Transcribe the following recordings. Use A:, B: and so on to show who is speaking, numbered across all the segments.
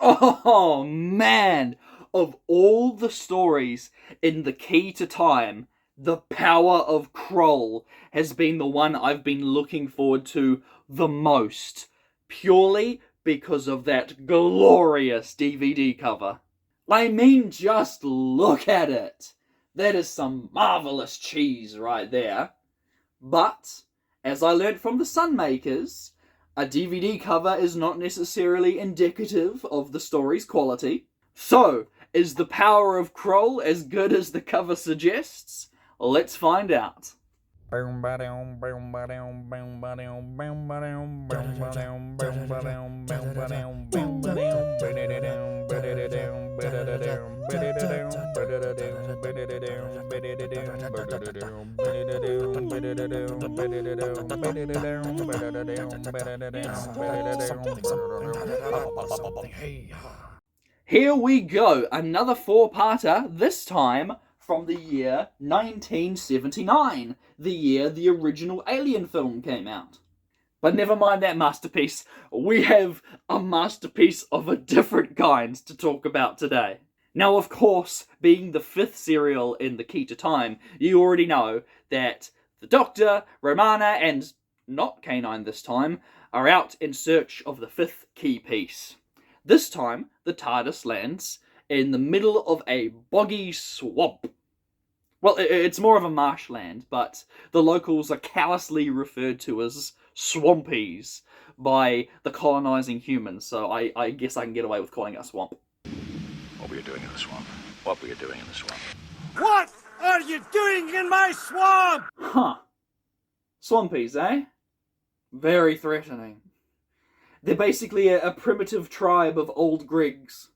A: Oh man! Of all the stories in the Key to Time, the power of Kroll has been the one I've been looking forward to the most. Purely because of that glorious DVD cover. I mean, just look at it. That is some marvellous cheese right there. But, as I learnt from the Sunmakers, a DVD cover is not necessarily indicative of the story's quality. So, is the power of Kroll as good as the cover suggests? Let's find out. Here we go, another four-parter, this time from the year 1979, the year the original Alien film came out. But never mind that masterpiece, we have a masterpiece of a different kind to talk about today. Now, of course, being the fifth serial in the Key to Time, you already know that the Doctor, Romana, and not K9 this time, are out in search of the fifth key piece. This time, the TARDIS lands in the middle of a boggy swamp. Well, it's more of a marshland, but the locals are callously referred to as swampies by the colonising humans, so I guess I can get away with calling it a swamp.
B: What were you doing in the swamp? What were you doing in the swamp?
C: What are you doing in my swamp?
A: Huh. Swampies, eh? Very threatening. They're basically a primitive tribe of old Grigs.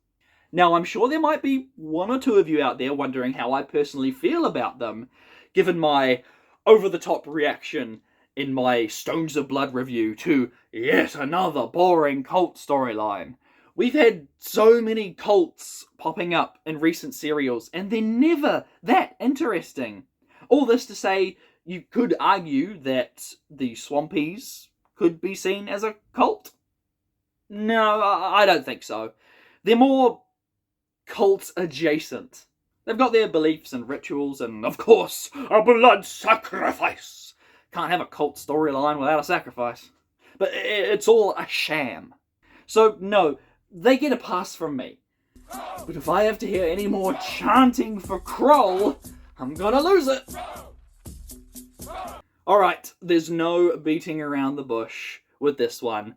A: Now, I'm sure there might be one or two of you out there wondering how I personally feel about them, given my over-the-top reaction in my Stones of Blood review to yet another boring cult storyline. We've had so many cults popping up in recent serials, and they're never that interesting. All this to say, you could argue that the Swampies could be seen as a cult. No, I don't think so. They're more cult adjacent. They've got their beliefs and rituals, and of course, a blood sacrifice. Can't have a cult storyline without a sacrifice. But it's all a sham. So no, they get a pass from me. But if I have to hear any more chanting for Kroll, I'm gonna lose it. Alright, there's no beating around the bush with this one.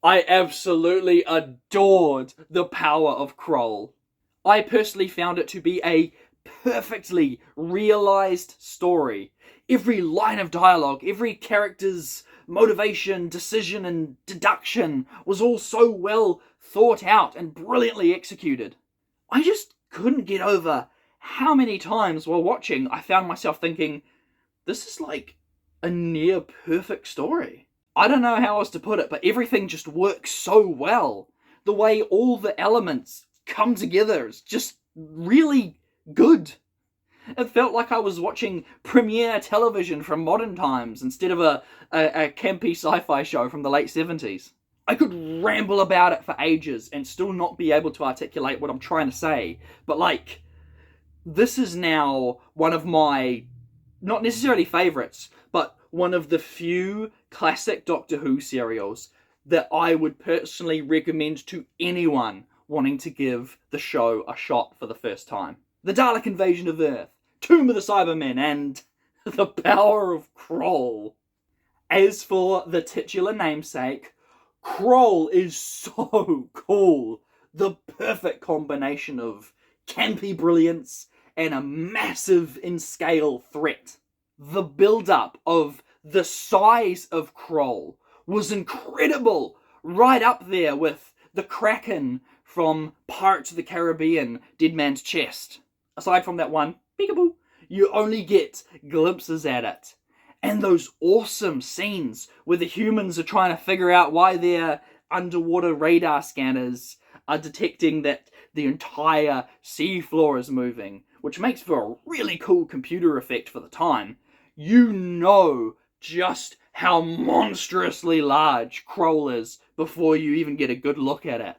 A: I absolutely adored the power of Kroll. I personally found it to be a perfectly realised story. Every line of dialogue, every character's motivation, decision, and deduction was all so well thought out and brilliantly executed. I just couldn't get over how many times while watching I found myself thinking, this is like a near perfect story. I don't know how else to put it, but everything just works so well. The way all the elements come together is just really good. It felt like I was watching premiere television from modern times instead of a campy sci-fi show from the late 70s. I could ramble about it for ages and still not be able to articulate what I'm trying to say, but this is now one of my, not necessarily favourites, but one of the few classic Doctor Who serials that I would personally recommend to anyone wanting to give the show a shot for the first time. The Dalek Invasion of Earth, Tomb of the Cybermen, and the power of Kroll. As for the titular namesake, Kroll is so cool. The perfect combination of campy brilliance and a massive in scale threat. The build-up of the size of Kroll was incredible, right up there with the Kraken from Pirates of the Caribbean, Dead Man's Chest. Aside from that one, peekaboo, you only get glimpses at it. And those awesome scenes where the humans are trying to figure out why their underwater radar scanners are detecting that the entire seafloor is moving, which makes for a really cool computer effect for the time. You know just how monstrously large Kroll is before you even get a good look at it.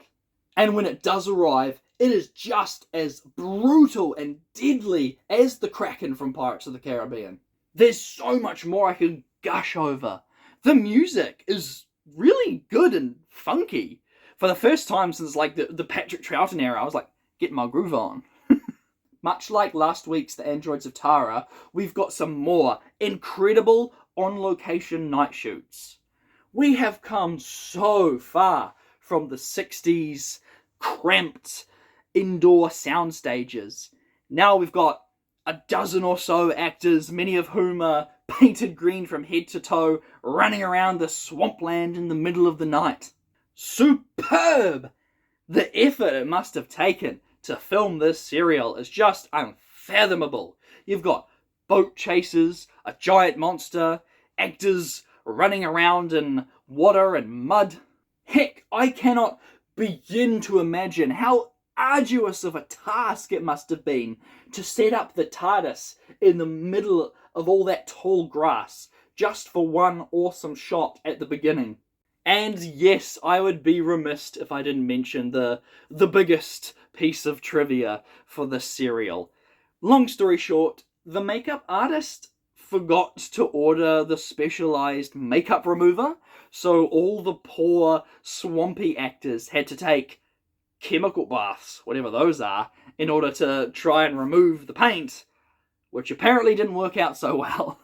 A: And when it does arrive, it is just as brutal and deadly as the Kraken from Pirates of the Caribbean. There's so much more I can gush over. The music is really good and funky. For the first time since like the Patrick Troughton era, I was like, getting my groove on. Much like last week's The Androids of Tara, we've got some more incredible on-location night shoots. We have come so far from the 60s cramped indoor sound stages. Now we've got a dozen or so actors, many of whom are painted green from head to toe, running around the swampland in the middle of the night. Superb! The effort it must have taken to film this serial is just unfathomable. You've got boat chases, a giant monster, actors running around in water and mud. Heck, I cannot begin to imagine how arduous of a task it must have been to set up the TARDIS in the middle of all that tall grass just for one awesome shot at the beginning. And yes, I would be remiss if I didn't mention the biggest piece of trivia for this serial. Long story short, the makeup artist forgot to order the specialized makeup remover, so all the poor swampy actors had to take chemical baths, whatever those are, in order to try and remove the paint, which apparently didn't work out so well.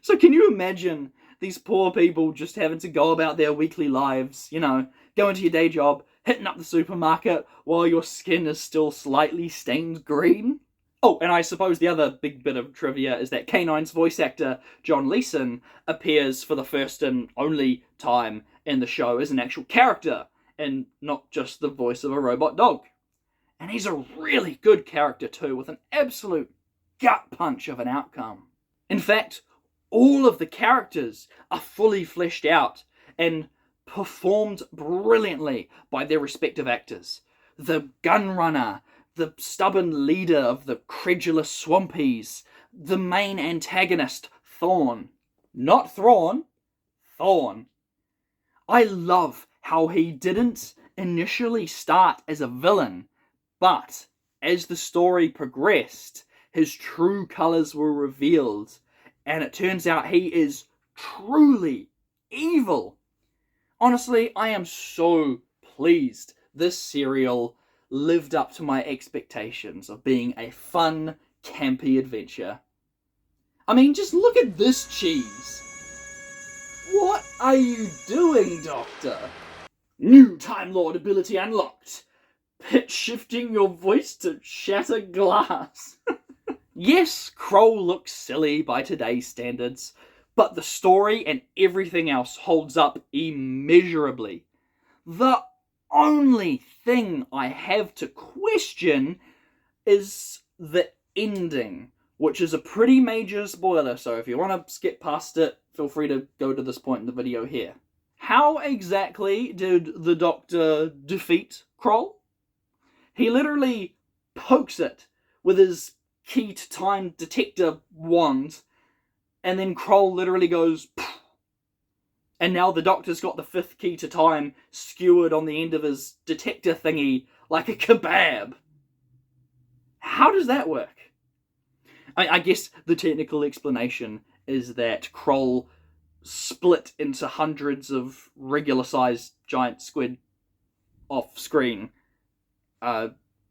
A: So can you imagine these poor people just having to go about their weekly lives, you know, going to your day job, hitting up the supermarket while your skin is still slightly stained green? Oh, and I suppose the other big bit of trivia is that K9's voice actor, John Leeson, appears for the first and only time in the show as an actual character, and not just the voice of a robot dog. And he's a really good character too, with an absolute gut punch of an outcome. In fact, all of the characters are fully fleshed out and performed brilliantly by their respective actors. The gunrunner, the stubborn leader of the credulous Swampies, the main antagonist, Thorn. Not Thrawn, Thorn. I love how he didn't initially start as a villain, but as the story progressed, his true colours were revealed, and it turns out he is truly evil. Honestly, I am so pleased this serial lived up to my expectations of being a fun, campy adventure. I mean, just look at this cheese. What are you doing, Doctor? New Time Lord ability unlocked. Pitch shifting your voice to shatter glass. Yes, Kroll looks silly by today's standards, but the story and everything else holds up immeasurably. The only thing I have to question is the ending, which is a pretty major spoiler, so if you want to skip past it, feel free to go to this point in the video here. How exactly did the Doctor defeat Kroll? He literally pokes it with his key to time detector wand, and then Kroll literally goes poof, and now the Doctor's got the fifth key to time skewered on the end of his detector thingy like a kebab. How does that work? I guess the technical explanation is that Kroll split into hundreds of regular-sized giant squid off-screen.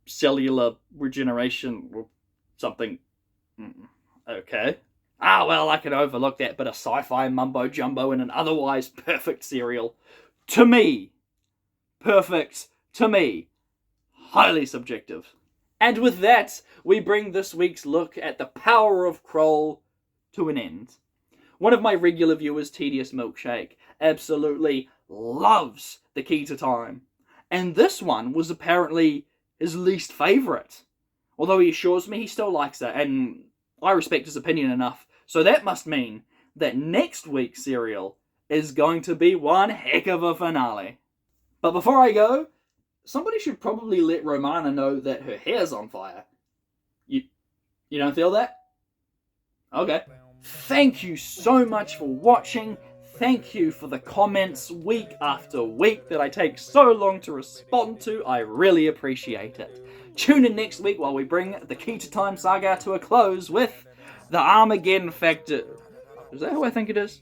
A: Cellular regeneration or something. Okay. Well, I can overlook that bit of sci-fi mumbo-jumbo in an otherwise perfect serial. To me. Perfect. To me. Highly subjective. And with that, we bring this week's look at the power of Kroll to an end. One of my regular viewers, Tedious Milkshake, absolutely loves the Key to Time. And this one was apparently his least favourite. Although he assures me he still likes it, and I respect his opinion enough. So that must mean that next week's serial is going to be one heck of a finale. But before I go, somebody should probably let Romana know that her hair's on fire. You don't feel that? Okay. Thank you so much for watching. Thank you for the comments week after week that I take so long to respond to. I really appreciate it. Tune in next week while we bring the Key to Time saga to a close with the Armageddon Factor. Is that who I think it is?